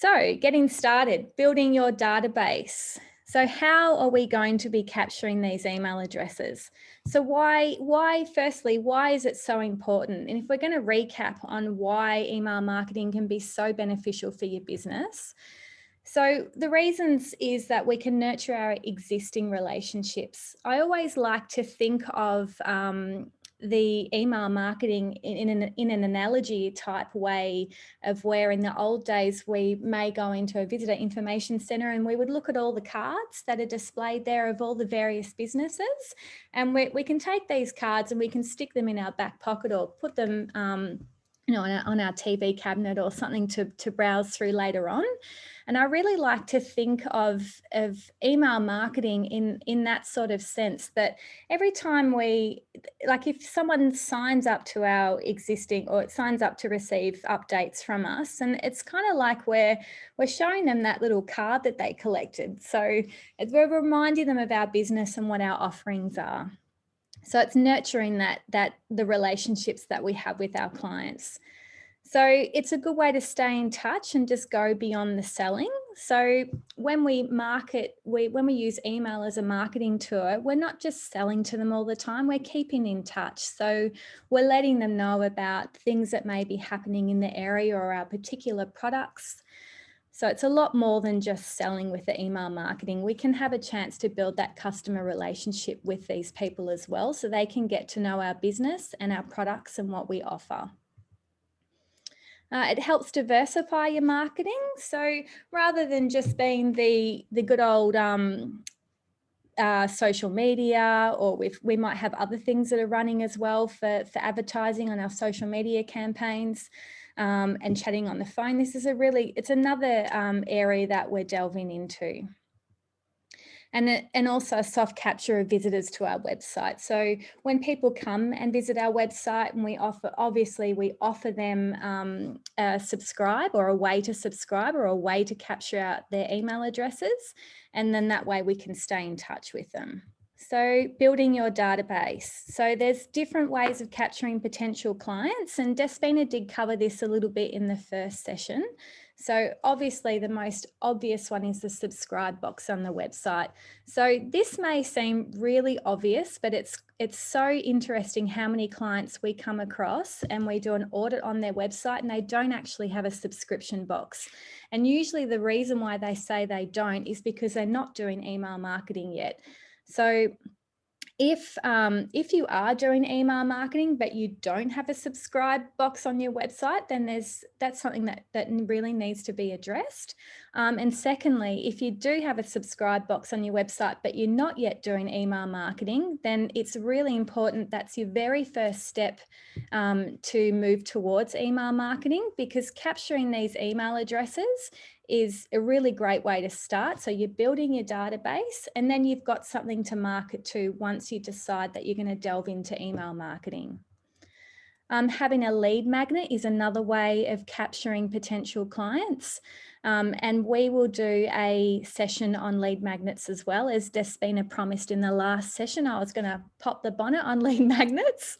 So getting started, building your database. So how are we going to be capturing these email addresses? So firstly, why is it so important? And if we're going to recap on why email marketing can be so beneficial for your business, so the reasons is that we can nurture our existing relationships. I always like to think of the email marketing in an analogy type way of where in the old days we may go into a visitor information centre and we would look at all the cards that are displayed there of all the various businesses, and we can take these cards and we can stick them in our back pocket or put them on our TV cabinet or something to browse through later on. And I really like to think of email marketing in that sort of sense, that every time like if someone signs up to our existing or it signs up to receive updates from us, and it's kind of like we're showing them that little card that they collected. So we're reminding them of our business and what our offerings are. So it's nurturing the relationships that we have with our clients. So it's a good way to stay in touch and just go beyond the selling. So when we when we use email as a marketing tool, we're not just selling to them all the time, we're keeping in touch. So we're letting them know about things that may be happening in the area or our particular products. So it's a lot more than just selling with the email marketing. We can have a chance to build that customer relationship with these people as well, so they can get to know our business and our products and what we offer. It helps diversify your marketing. So rather than just being the good old social media, or we might have other things that are running as well for advertising on our social media campaigns, and chatting on the phone. This is it's another area that we're delving into. And also soft capture of visitors to our website. So when people come and visit our website, and we offer them a subscribe or a way to subscribe or a way to capture out their email addresses. And then that way we can stay in touch with them. So building your database. So there's different ways of capturing potential clients, and Despina did cover this a little bit in the first session. So obviously the most obvious one is the subscribe box on the website. So this may seem really obvious, but it's so interesting how many clients we come across and we do an audit on their website and they don't actually have a subscription box. And usually the reason why they say they don't is because they're not doing email marketing yet. So if you are doing email marketing but you don't have a subscribe box on your website, then that's something that really needs to be addressed. And secondly, if you do have a subscribe box on your website but you're not yet doing email marketing, then it's really important. That's your very first step to move towards email marketing, because capturing these email addresses is a really great way to start. So you're building your database, and then you've got something to market to once you decide that you're going to delve into email marketing. Having a lead magnet is another way of capturing potential clients. And we will do a session on lead magnets as well. As Despina promised in the last session, I was going to pop the bonnet on lead magnets.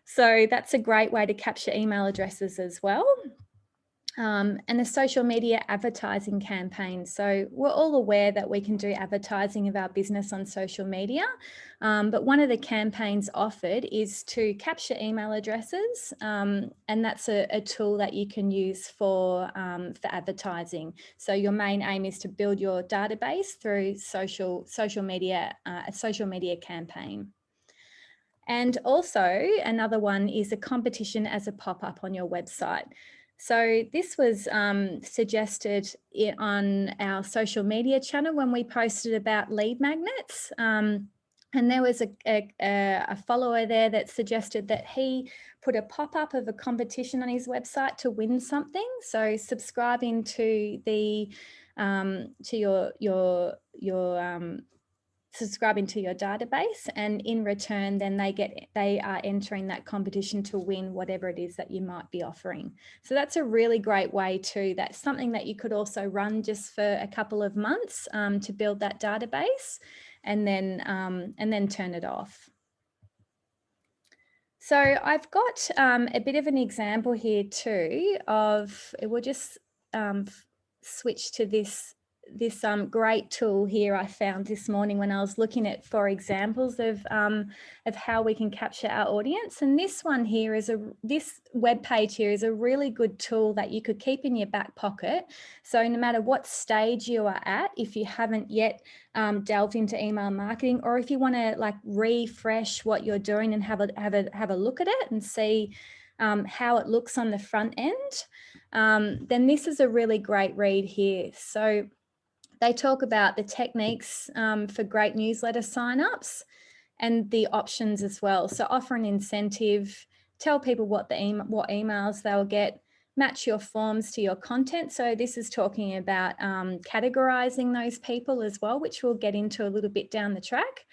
So that's a great way to capture email addresses as well. And the social media advertising campaign. So we're all aware that we can do advertising of our business on social media, but one of the campaigns offered is to capture email addresses, and that's a tool that you can use for advertising. So your main aim is to build your database through social media, a social media campaign. And also another one is a competition as a pop-up on your website. So this was suggested on our social media channel when we posted about lead magnets. And there was a follower there that suggested that he put a pop-up of a competition on his website to win something. So subscribing to the subscribing to your database, and in return then they are entering that competition to win whatever it is that you might be offering. So that's a really great way too. That's something that you could also run just for a couple of months to build that database, and then turn it off. So I've got a bit of an example here too of, we'll just switch to this great tool here I found this morning when I was looking at for examples of how we can capture our audience. And this one here is this web page here is a really good tool that you could keep in your back pocket. So no matter what stage you are at, if you haven't yet delved into email marketing, or if you want to like refresh what you're doing and have a look at it and see how it looks on the front end, then this is a really great read here. So they talk about the techniques for great newsletter signups and the options as well. So offer an incentive, tell people what emails they'll get, match your forms to your content. So this is talking about categorizing those people as well, which we'll get into a little bit down the track.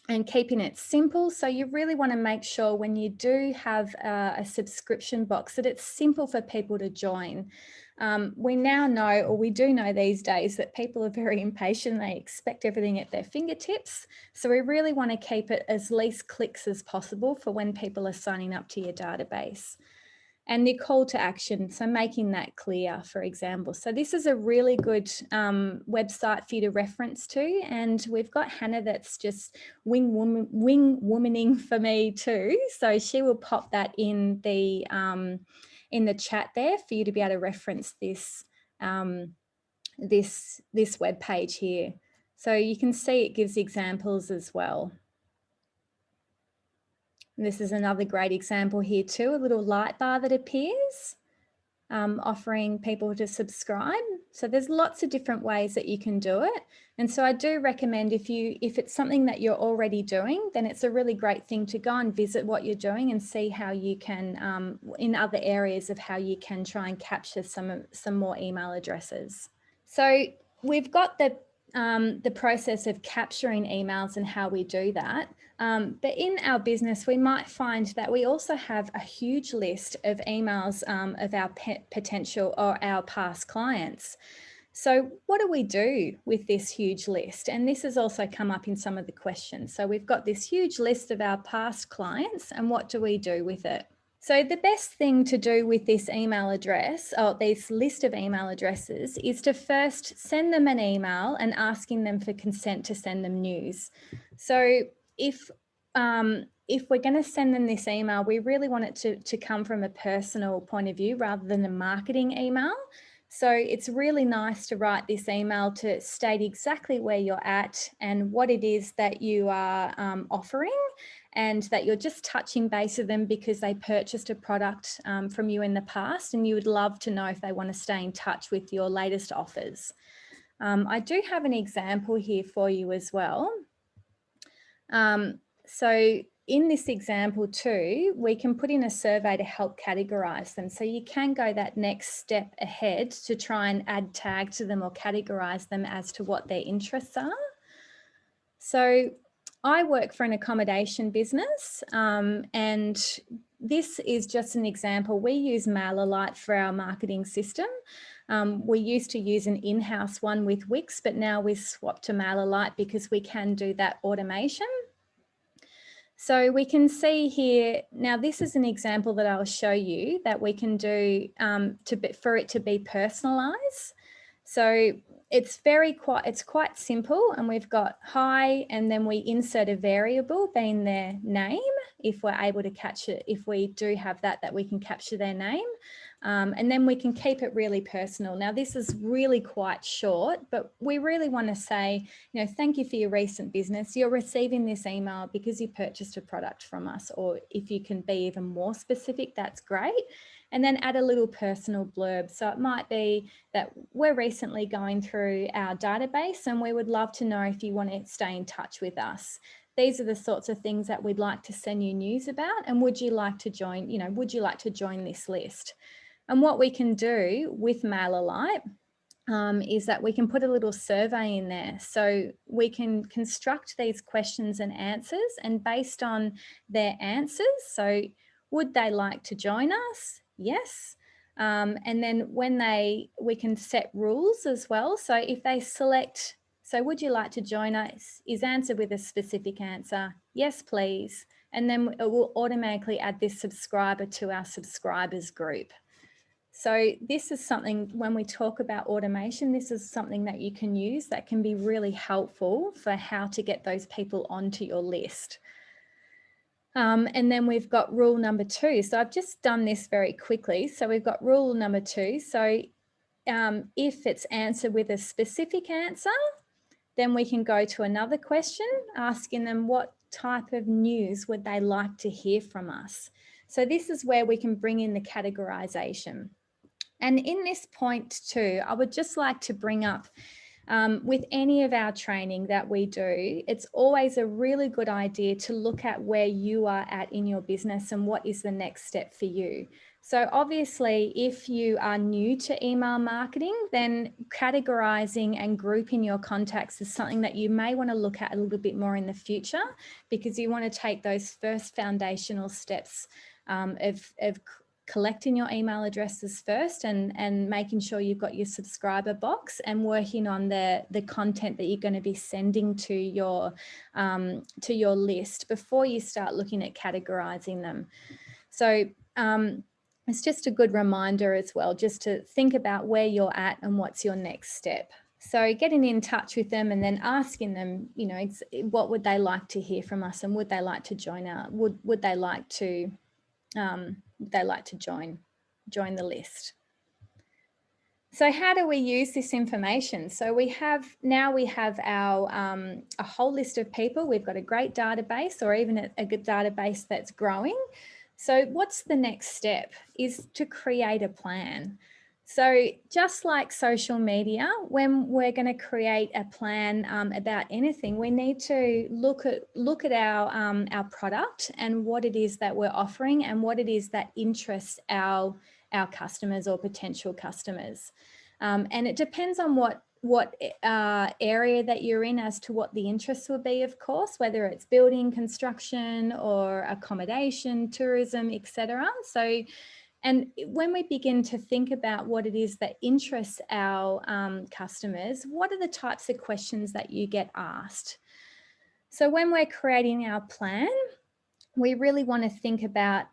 And keeping it simple. So you really want to make sure when you do have a subscription box that it's simple for people to join. We now know, or we do know these days, that people are very impatient. They expect everything at their fingertips. So we really want to keep it as least clicks as possible for when people are signing up to your database. And the call to action, so making that clear, for example. So this is a really good website for you to reference to. And we've got Hannah that's just wing womaning for me too. So she will pop that in the chat there for you to be able to reference this, this web page here. So you can see it gives examples as well. And this is another great example here too, a little light bar that appears, offering people to subscribe. So there's lots of different ways that you can do it. And so I do recommend if it's something that you're already doing, then it's a really great thing to go and visit what you're doing and see how you can, in other areas of how you can try and capture some more email addresses. So we've got the process of capturing emails and how we do that. But in our business, we might find that we also have a huge list of emails of our potential or our past clients. So what do we do with this huge list? And this has also come up in some of the questions. So we've got this huge list of our past clients, and what do we do with it? So the best thing to do with this email address, or this list of email addresses, is to first send them an email and asking them for consent to send them news. So if we're going to send them this email, we really want it to come from a personal point of view rather than a marketing email. So it's really nice to write this email to state exactly where you're at and what it is that you are offering, and that you're just touching base with them because they purchased a product from you in the past, and you would love to know if they want to stay in touch with your latest offers. I do have an example here for you as well. So in this example too, we can put in a survey to help categorize them. So you can go that next step ahead to try and add tag to them or categorize them as to what their interests are. So I work for an accommodation business, and this is just an example. We use MailerLite for our marketing system. We used to use an in-house one with Wix, but now we've swapped to MailerLite because we can do that automation. So we can see here, now this is an example that I'll show you that we can do for it to be personalized. So it's quite simple, and we've got hi, and then we insert a variable being their name if we're able to catch it, if we do have that we can capture their name. And then we can keep it really personal. Now this is really quite short, but we really want to say, thank you for your recent business. You're receiving this email because you purchased a product from us, or if you can be even more specific, that's great. And then add a little personal blurb. So it might be that we're recently going through our database and we would love to know if you want to stay in touch with us. These are the sorts of things that we'd like to send you news about. And would you like to join, would you like to join this list? And what we can do with MailerLite is that we can put a little survey in there. So we can construct these questions and answers, and based on their answers, so would they like to join us? Yes. And then we can set rules as well. So if they select, so would you like to join us, is answered with a specific answer, yes, please. And then it will automatically add this subscriber to our subscribers group. So this is something, when we talk about automation, this is something that you can use that can be really helpful for how to get those people onto your list. And then we've got rule number 2. So I've just done this very quickly. So we've got rule number 2. So if it's answered with a specific answer, then we can go to another question, asking them what type of news would they like to hear from us. So this is where we can bring in the categorization. And in this point too, I would just like to bring up, with any of our training that we do, it's always a really good idea to look at where you are at in your business and what is the next step for you. So obviously, if you are new to email marketing, then categorizing and grouping your contacts is something that you may want to look at a little bit more in the future, because you want to take those first foundational steps of collecting your email addresses first and making sure you've got your subscriber box and working on the content that you're going to be sending to your list before you start looking at categorizing them. So it's just a good reminder as well, just to think about where you're at and what's your next step. So getting in touch with them and then asking them, you know, what would they like to hear from us, and would they like to join out? Would they like to join the list? So how do we use this information? So we have our a whole list of people. We've got a great database, or even a good database that's growing. So what's the next step is to create a plan. So just like social media, when we're going to create a plan about anything, we need to look at our product and what it is that we're offering and what it is that interests our customers or potential customers. And it depends on what area that you're in as to what the interests will be, of course, whether it's building, construction, or accommodation, tourism, etc. So, and when we begin to think about what it is that interests our customers, what are the types of questions that you get asked? So when we're creating our plan, we really want to think about,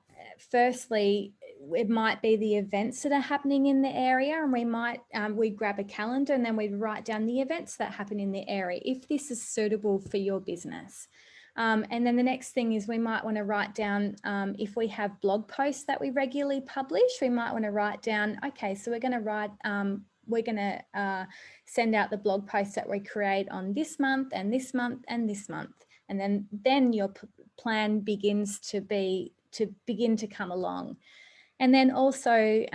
firstly, it might be the events that are happening in the area, and we might we grab a calendar and then we write down the events that happen in the area if this is suitable for your business. And then the next thing is we might want to write down, if we have blog posts that we regularly publish, we might want to write down, okay, so we're going to send out the blog posts that we create on this month and this month and this month. And then your plan begins to begin to come along. And then also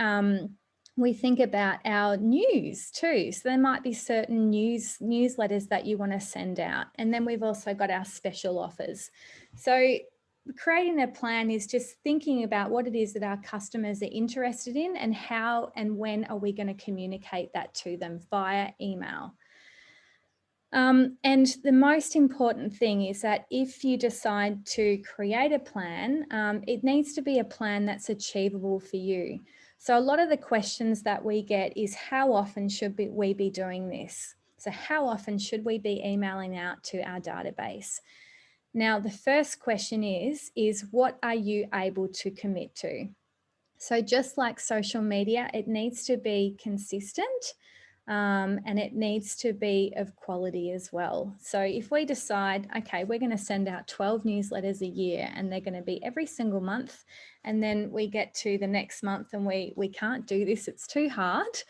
we think about our news too. So there might be certain newsletters that you want to send out. And then we've also got our special offers. So creating a plan is just thinking about what it is that our customers are interested in and how and when are we going to communicate that to them via email. And the most important thing is that if you decide to create a plan, it needs to be a plan that's achievable for you. So a lot of the questions that we get is, how often should we be doing this? So how often should we be emailing out to our database? Now, the first question is what are you able to commit to? So just like social media, it needs to be consistent. And it needs to be of quality as well. So if we decide, okay, we're going to send out 12 newsletters a year and they're going to be every single month, and then we get to the next month and we can't do this, it's too hard.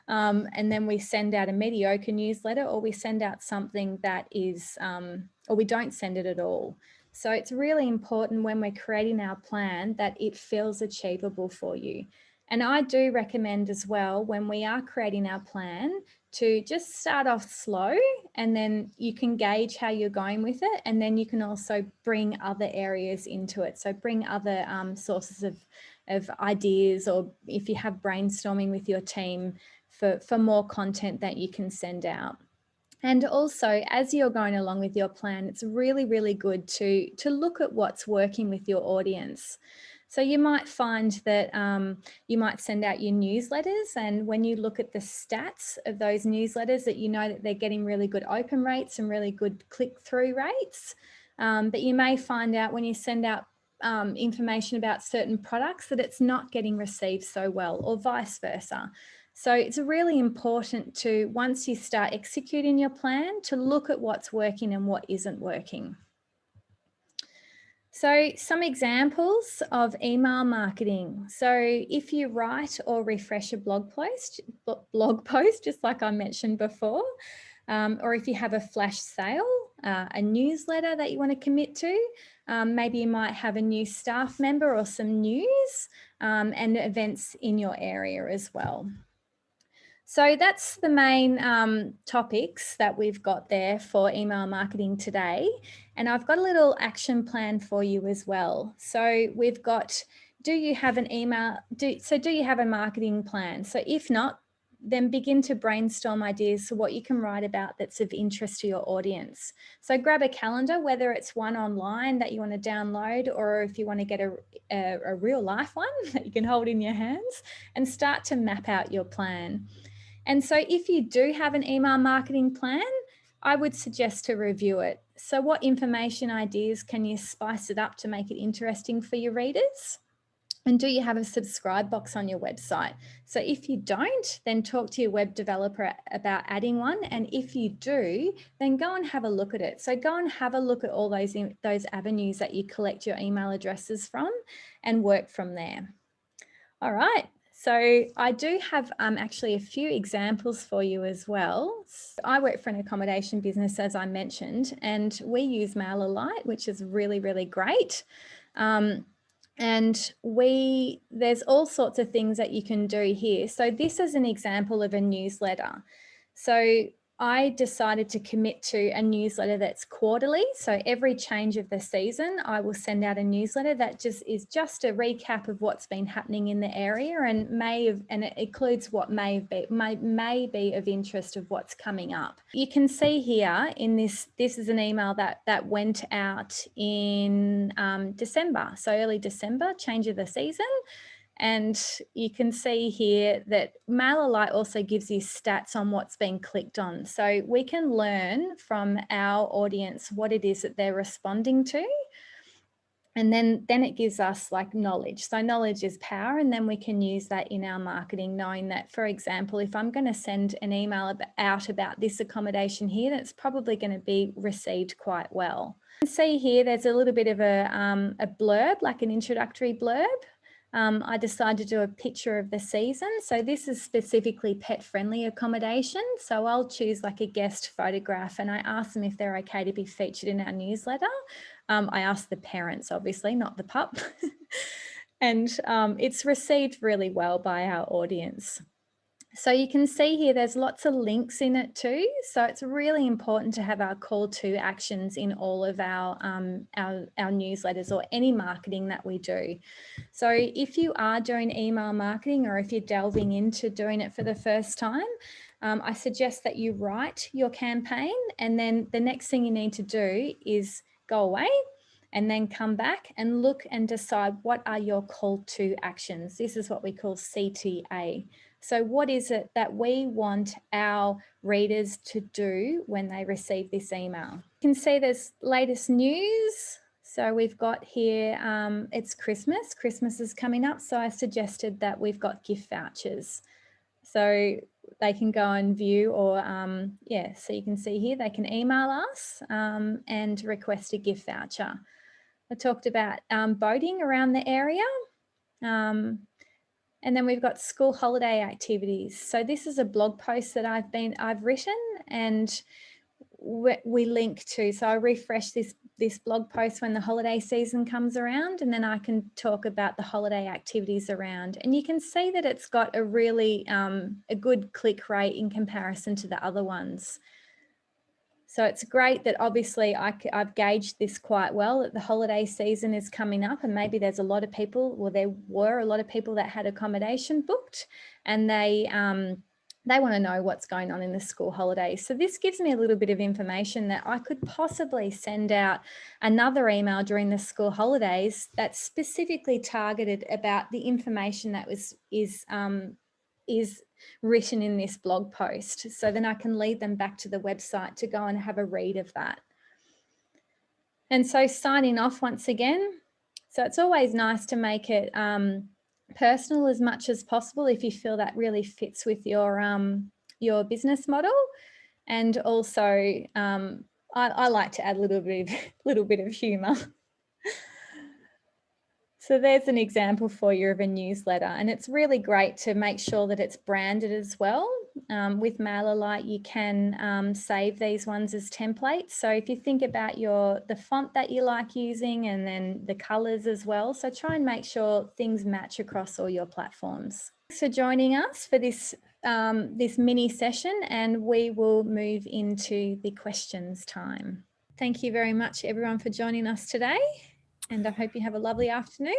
And then we send out a mediocre newsletter, or we send out something that is, or we don't send it at all. So it's really important when we're creating our plan that it feels achievable for you. And I do recommend as well, when we are creating our plan, to just start off slow, and then you can gauge how you're going with it. And then you can also bring other areas into it. So bring other sources of ideas, or if you have brainstorming with your team for more content that you can send out. And also, as you're going along with your plan, it's really, really good to look at what's working with your audience. So you might find that you might send out your newsletters, and when you look at the stats of those newsletters, that you know that they're getting really good open rates and really good click-through rates. But you may find out when you send out information about certain products that it's not getting received so well, or vice versa. So it's really important to, once you start executing your plan, to look at what's working and what isn't working. So some examples of email marketing. So if you write or refresh a blog post, just like I mentioned before, or if you have a flash sale, a newsletter that you want to commit to, maybe you might have a new staff member or some news and events in your area as well. So that's the main topics that we've got there for email marketing today. And I've got a little action plan for you as well. So we've got, do you have an email? Do you have a marketing plan? So if not, then begin to brainstorm ideas for what you can write about that's of interest to your audience. So grab a calendar, whether it's one online that you want to download, or if you want to get a real life one that you can hold in your hands, and start to map out your plan. And so if you do have an email marketing plan, I would suggest to review it. So what information ideas can you spice it up to make it interesting for your readers? And do you have a subscribe box on your website? So if you don't, then talk to your web developer about adding one. And if you do, then go and have a look at it. So go and have a look at all those avenues that you collect your email addresses from and work from there. All right. So I do have actually a few examples for you as well. So I work for an accommodation business, as I mentioned, and we use MailerLite, which is really, really great. And there's all sorts of things that you can do here. So this is an example of a newsletter. So I decided to commit to a newsletter that's quarterly. So every change of the season, I will send out a newsletter that is just a recap of what's been happening in the area, and it includes what may be of interest of what's coming up. You can see here in this is an email that went out in December. So early December, change of the season. And you can see here that MailerLite also gives you stats on what's been clicked on. So we can learn from our audience what it is that they're responding to. And then it gives us like knowledge. So knowledge is power, and then we can use that in our marketing, knowing that, for example, if I'm going to send an email out about this accommodation here, that's probably going to be received quite well. You can see here there's a little bit of a blurb, like an introductory blurb. I decided to do a picture of the season. So this is specifically pet-friendly accommodation. So I'll choose like a guest photograph, and I ask them if they're okay to be featured in our newsletter. I ask the parents, obviously, not the pup. And it's received really well by our audience. So you can see here there's lots of links in it too. So it's really important to have our call to actions in all of our newsletters or any marketing that we do. So if you are doing email marketing, or if you're delving into doing it for the first time, I suggest that you write your campaign, and then the next thing you need to do is go away and then come back and look and decide what are your call to actions. This is what we call CTA. So what is it that we want our readers to do when they receive this email? You can see there's latest news. So we've got here, it's Christmas. Christmas is coming up. So I suggested that we've got gift vouchers. So they can go and view, or so you can see here, they can email us and request a gift voucher. I talked about boating around the area. And then we've got school holiday activities. So this is a blog post that I've written, and we link to. So I refresh this blog post when the holiday season comes around, and then I can talk about the holiday activities around. And you can see that it's got a really a good click rate in comparison to the other ones. So it's great that obviously I've gauged this quite well, that the holiday season is coming up, and maybe there's a lot of people, well, there were a lot of people that had accommodation booked, and they want to know what's going on in the school holidays. So this gives me a little bit of information that I could possibly send out another email during the school holidays that's specifically targeted about the information that is written in this blog post. So then I can lead them back to the website to go and have a read of that. And so signing off once again, So it's always nice to make it personal as much as possible if you feel that really fits with your business model. And also, I like to add a little bit of humour. So there's an example for you of a newsletter, and it's really great to make sure that it's branded as well. With MailerLite, you can save these ones as templates. So if you think about the font that you like using and then the colours as well, so try and make sure things match across all your platforms. Thanks for joining us for this mini session, and we will move into the questions time. Thank you very much everyone for joining us today, and I hope you have a lovely afternoon.